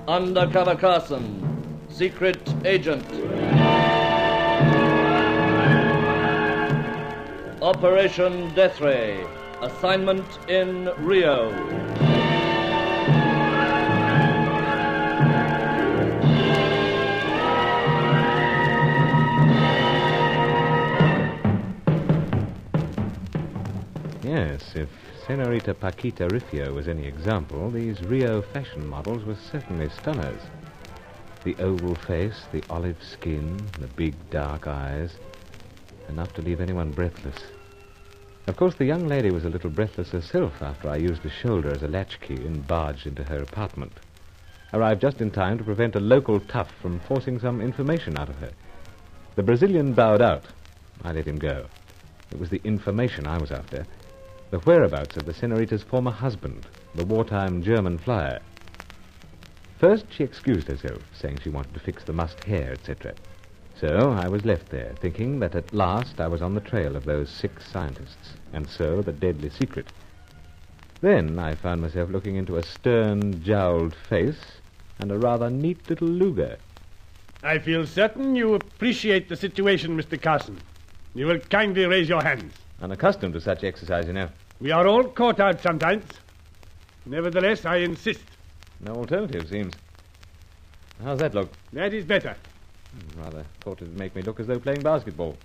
Undercover Carson, secret agent. Operation Deathray, assignment in Rio. Yes, if Senorita Paquita Rifio was any example, these Rio fashion models were certainly stunners. The oval face, the olive skin, the big dark eyes, enough to leave anyone breathless. Of course, the young lady was a little breathless herself after I used the shoulder as a latchkey and barged into her apartment. Arrived just in time to prevent a local tough from forcing some information out of her. The Brazilian bowed out. I let him go. It was the information I was after. The whereabouts of the Senorita's former husband, the wartime German flyer. First, she excused herself, saying she wanted to fix the mussed hair, etc. So I was left there, thinking that at last I was on the trail of those 6 scientists, and so the deadly secret. Then I found myself looking into a stern, jowled face and a rather neat little luger. I feel certain you appreciate the situation, Mr. Carson. You will kindly raise your hands. Unaccustomed to such exercise, you know. We are all caught out sometimes. Nevertheless, I insist. No alternative, seems. How's that look? That is better. Rather thought it'd make me look as though playing basketball.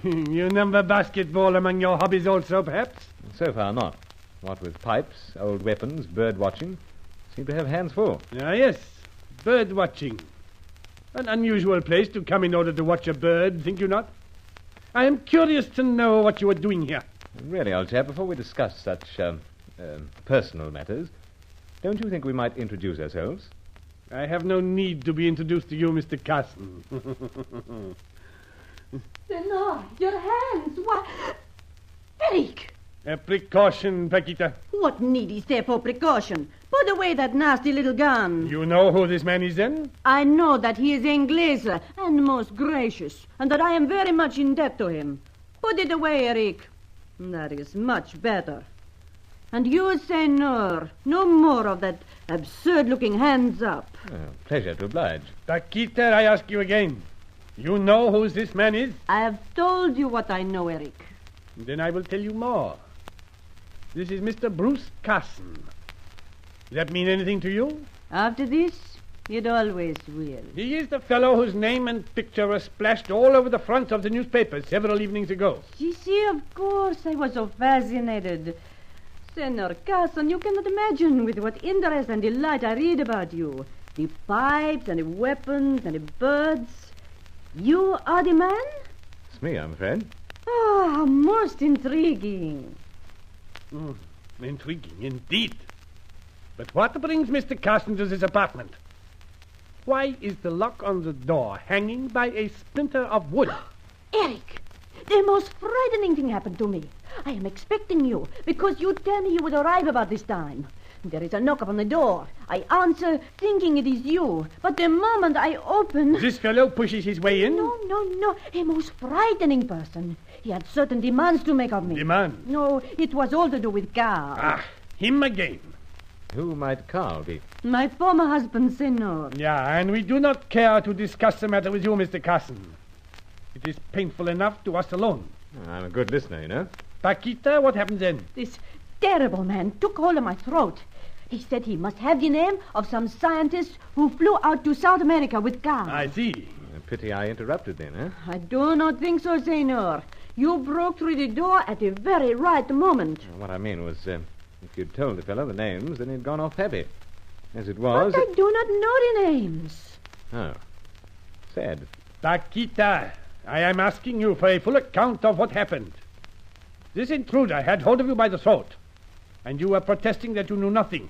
You number basketball among your hobbies also, perhaps? So far not. What with pipes, old weapons, bird watching, seem to have hands full. Ah, yes. Bird watching. An unusual place to come in order to watch a bird, think you not? I am curious to know what you are doing here. Really, old chap, before we discuss such personal matters, don't you think we might introduce ourselves? I have no need to be introduced to you, Mr. Carson. Senor, your hands. What? Eric! A precaution, Paquita. What need is there for precaution? Put away that nasty little gun. You know who this man is, then? I know that he is Inglese and most gracious, and that I am very much in debt to him. Put it away, Eric. That is much better. And you, Senor, no more of that absurd-looking hands up. Pleasure to oblige. Paquita, I ask you again. You know who this man is? I have told you what I know, Eric. Then I will tell you more. This is Mr. Bruce Carson. Does that mean anything to you? After this, it always will. He is the fellow whose name and picture were splashed all over the front of the newspapers several evenings ago. You see, of course, I was so fascinated. Senor Carson, you cannot imagine with what interest and delight I read about you. The pipes and the weapons and the birds. You are the man? It's me, I'm afraid. Oh, most intriguing. Intriguing, indeed. But what brings Mr. Carson to this apartment? Why is the lock on the door hanging by a splinter of wood? Eric, the most frightening thing happened to me. I am expecting you, because you tell me you would arrive about this time. There is a knock upon the door. I answer, thinking it is you. But the moment I open... This fellow pushes his way in? No. A most frightening person. He had certain demands to make of me. Demands? No, it was all to do with Carl. Ah, him again. Who might Carl be? My former husband, Senor. Yeah, and we do not care to discuss the matter with you, Mr. Carson. It is painful enough to us alone. I'm a good listener, you know. Paquita, what happened then? This terrible man took hold of my throat. He said he must have the name of some scientist who flew out to South America with Carl. I see. A pity I interrupted then, eh? I do not think so, Senor. You broke through the door at the very right moment. What I mean was, if you'd told the fellow the names, then he'd gone off happy. As it was... But I do not know the names. Oh. Sad. Paquita, I am asking you for a full account of what happened. This intruder had hold of you by the throat, and you were protesting that you knew nothing.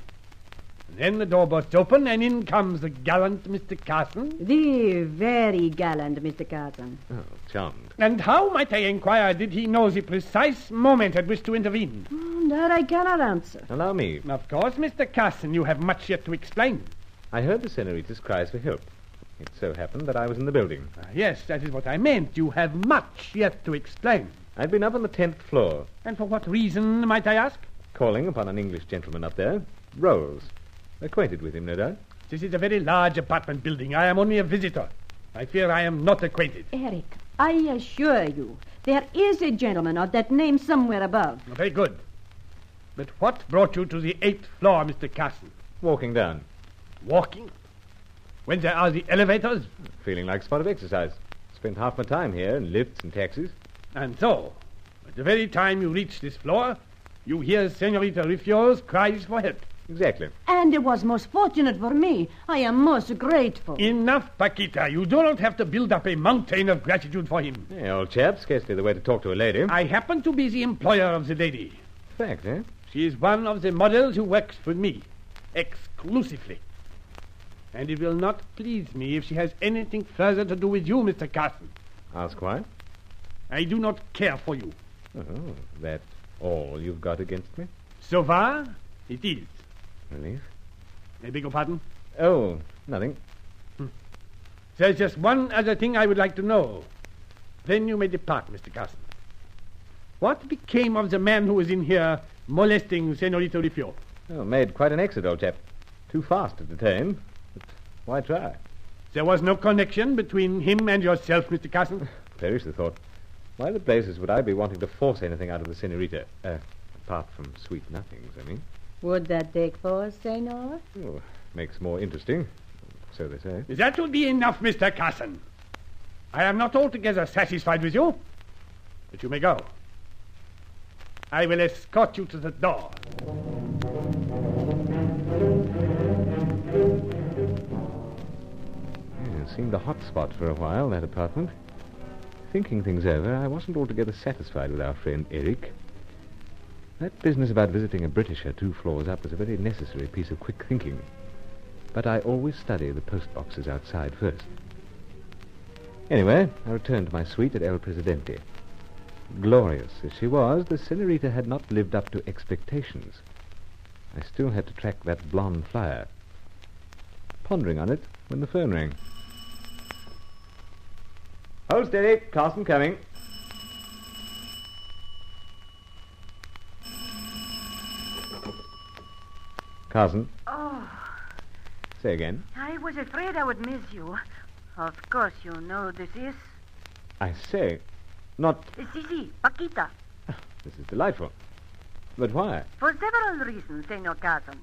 And then the door bursts open, and in comes the gallant Mr. Carson. The very gallant Mr. Carson. Oh, charmed. And how, might I inquire, did he know the precise moment at which to intervene? That I cannot answer. Allow me. Of course, Mr. Carson, you have much yet to explain. I heard the Senorita's cries for help. It so happened that I was in the building. Yes, that is what I meant. You have much yet to explain. I'd been up on the 10th floor. And for what reason, might I ask? Calling upon an English gentleman up there. Rolls. Acquainted with him, no doubt. This is a very large apartment building. I am only a visitor. I fear I am not acquainted. Eric, I assure you, there is a gentleman of that name somewhere above. Very good. But what brought you to the 8th floor, Mr. Carson? Walking down. Walking? When there are the elevators? Feeling like a spot of exercise. Spent half my time here in lifts and taxis. And so, at the very time you reach this floor, you hear Senorita Riffio's cries for help. Exactly. And it was most fortunate for me. I am most grateful. Enough, Paquita. You do not have to build up a mountain of gratitude for him. Yeah, old chap, scarcely the way to talk to a lady. I happen to be the employer of the lady. Fact, eh? She is one of the models who works for me, exclusively. And it will not please me if she has anything further to do with you, Mr. Carson. Ask why? I do not care for you. Oh, that's all you've got against me? So far, it is. Relief? I beg your pardon? Oh, nothing. There's just one other thing I would like to know. Then you may depart, Mr. Carson. What became of the man who was in here molesting Senorita Riffio? Oh, made quite an exit, old chap. Too fast to detain. But why try? There was no connection between him and yourself, Mr. Carson? Perish the thought. Why the blazes would I be wanting to force anything out of the senorita? Apart from sweet nothings, I mean. Would that take force, Senor? Oh, makes more interesting. So they say. That will be enough, Mr. Carson. I am not altogether satisfied with you, but you may go. I will escort you to the door. Yeah, it seemed a hot spot for a while, that apartment. Thinking things over, I wasn't altogether satisfied with our friend Eric. That business about visiting a Britisher 2 floors up was a very necessary piece of quick thinking. But I always study the post boxes outside first. Anyway, I returned to my suite at El Presidente. Glorious as she was, the senorita had not lived up to expectations. I still had to track that blonde flyer. Pondering on it when the phone rang. Hold steady, Carson coming. Carson. Oh, Say again. I was afraid I would miss you. Of course you know this is. I say, not... Si, Paquita. This is delightful. But why? For several reasons, Senor Carson.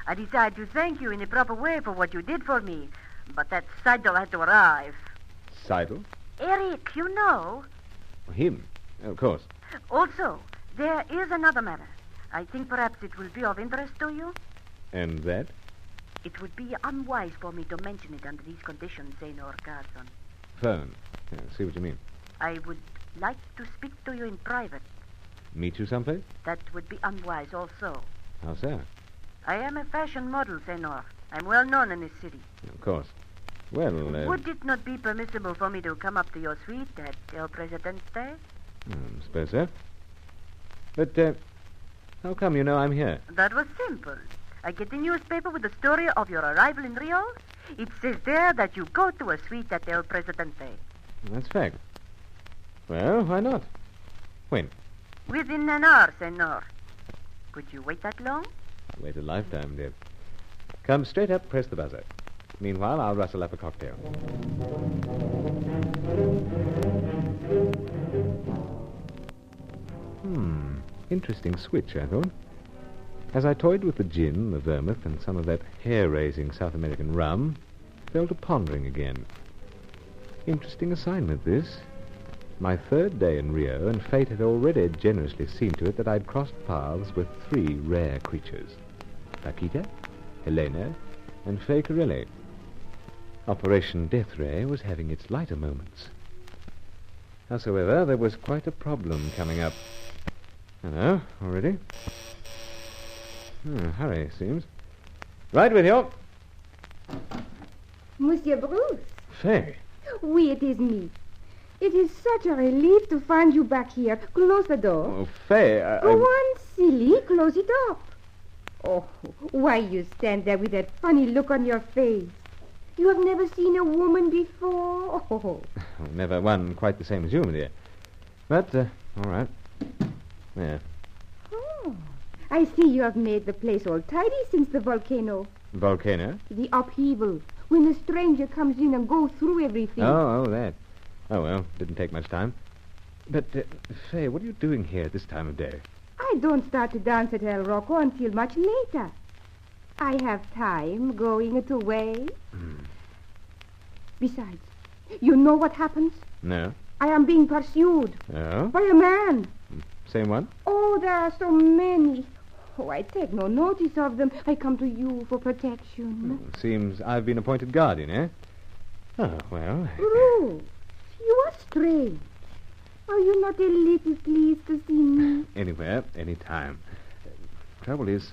I decided to thank you in a proper way for what you did for me. But that Seidel had to arrive. Seidel? Eric, you know. Him, of course. Also, there is another matter. I think perhaps it will be of interest to you. And that? It would be unwise for me to mention it under these conditions, Senor Carson. Phone. Yeah, see what you mean. I would like to speak to you in private. Meet you someplace? That would be unwise also. How so? I am a fashion model, Senor. I'm well known in this city. Of course. Well, Would it not be permissible for me to come up to your suite at El Presidente? I suppose so. But, how come you know I'm here? That was simple. I get the newspaper with the story of your arrival in Rio. It says there that you go to a suite at El Presidente. That's fact. Well, why not? When? Within an hour, Senor. Could you wait that long? Wait a lifetime, dear. Come straight up, press the buzzer. Meanwhile, I'll rustle up a cocktail. Interesting switch, I thought. As I toyed with the gin, the vermouth, and some of that hair-raising South American rum, fell to pondering again. Interesting assignment, this. My 3rd day in Rio, and fate had already generously seen to it that I'd crossed paths with 3 rare creatures. Paquita, Helena, and Fay Corelli. Operation Deathray was having its lighter moments. Howsoever, there was quite a problem coming up. Hello, already? Hurry, it seems. Right with you. Monsieur Bruce. Fay. Oui, it is me. It is such a relief to find you back here. Close the door. Oh, Fay, Go on, silly. Close it up. Oh, why you stand there with that funny look on your face? You have never seen a woman before? Oh. Never one quite the same as you, my dear. But, all right. There. Oh, I see you have made the place all tidy since the volcano. Volcano? The upheaval. When a stranger comes in and goes through everything. Oh, that. Oh, well, didn't take much time. But, Faye, what are you doing here at this time of day? I don't start to dance at El Rocco until much later. I have time going it away. Besides, you know what happens? No. I am being pursued. Oh? By a man. Same one? Oh, there are so many. Oh, I take no notice of them. I come to you for protection. Seems I've been appointed guardian, eh? Oh, well. Ruth, you are strange. Are you not a little pleased to see me? Anywhere, any time. Trouble is,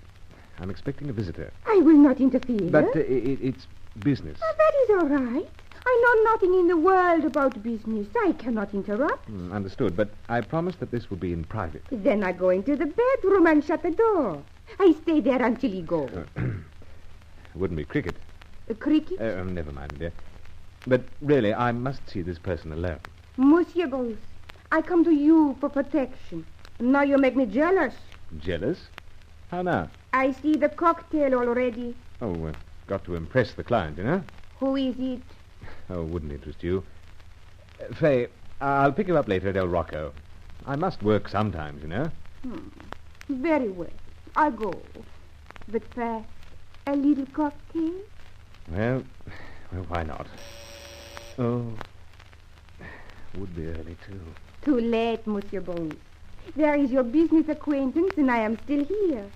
I'm expecting a visitor. I will not interfere. But it's business. That is all right. I know nothing in the world about business. I cannot interrupt. Understood, but I promise that this will be in private. Then I go into the bedroom and shut the door. I stay there until he goes. Wouldn't be cricket. Cricket? Never mind, dear. But really, I must see this person alone. Monsieur Bose, I come to you for protection. Now you make me jealous. Jealous? How now? I see the cocktail already. Oh, got to impress the client, you know? Who is it? Oh, wouldn't interest you. Faye, I'll pick you up later at El Rocco. I must work sometimes, you know. Very well. I'll go. But first, a little cocktail? Well, why not? Oh, would be early, too. Too late, Monsieur Bose. There is your business acquaintance, and I am still here.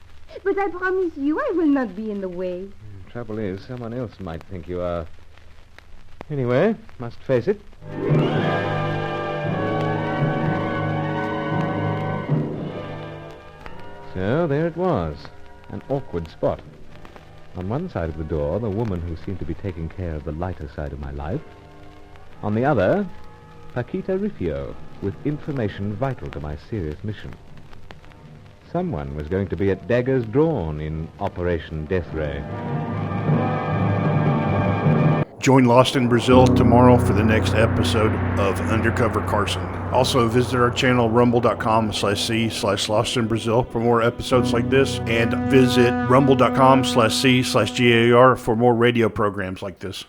But I promise you I will not be in the way. Trouble is, someone else might think you are. Anyway, must face it. So there it was, an awkward spot. On one side of the door, the woman who seemed to be taking care of the lighter side of my life. On the other, Paquita Rufio, with information vital to my serious mission. Someone was going to be at daggers drawn in Operation Deathray. Join Lost in Brazil tomorrow for the next episode of Undercover Carson. Also visit our channel rumble.com/c/Lost in Brazil for more episodes like this, and visit rumble.com/c/GAR for more radio programs like this.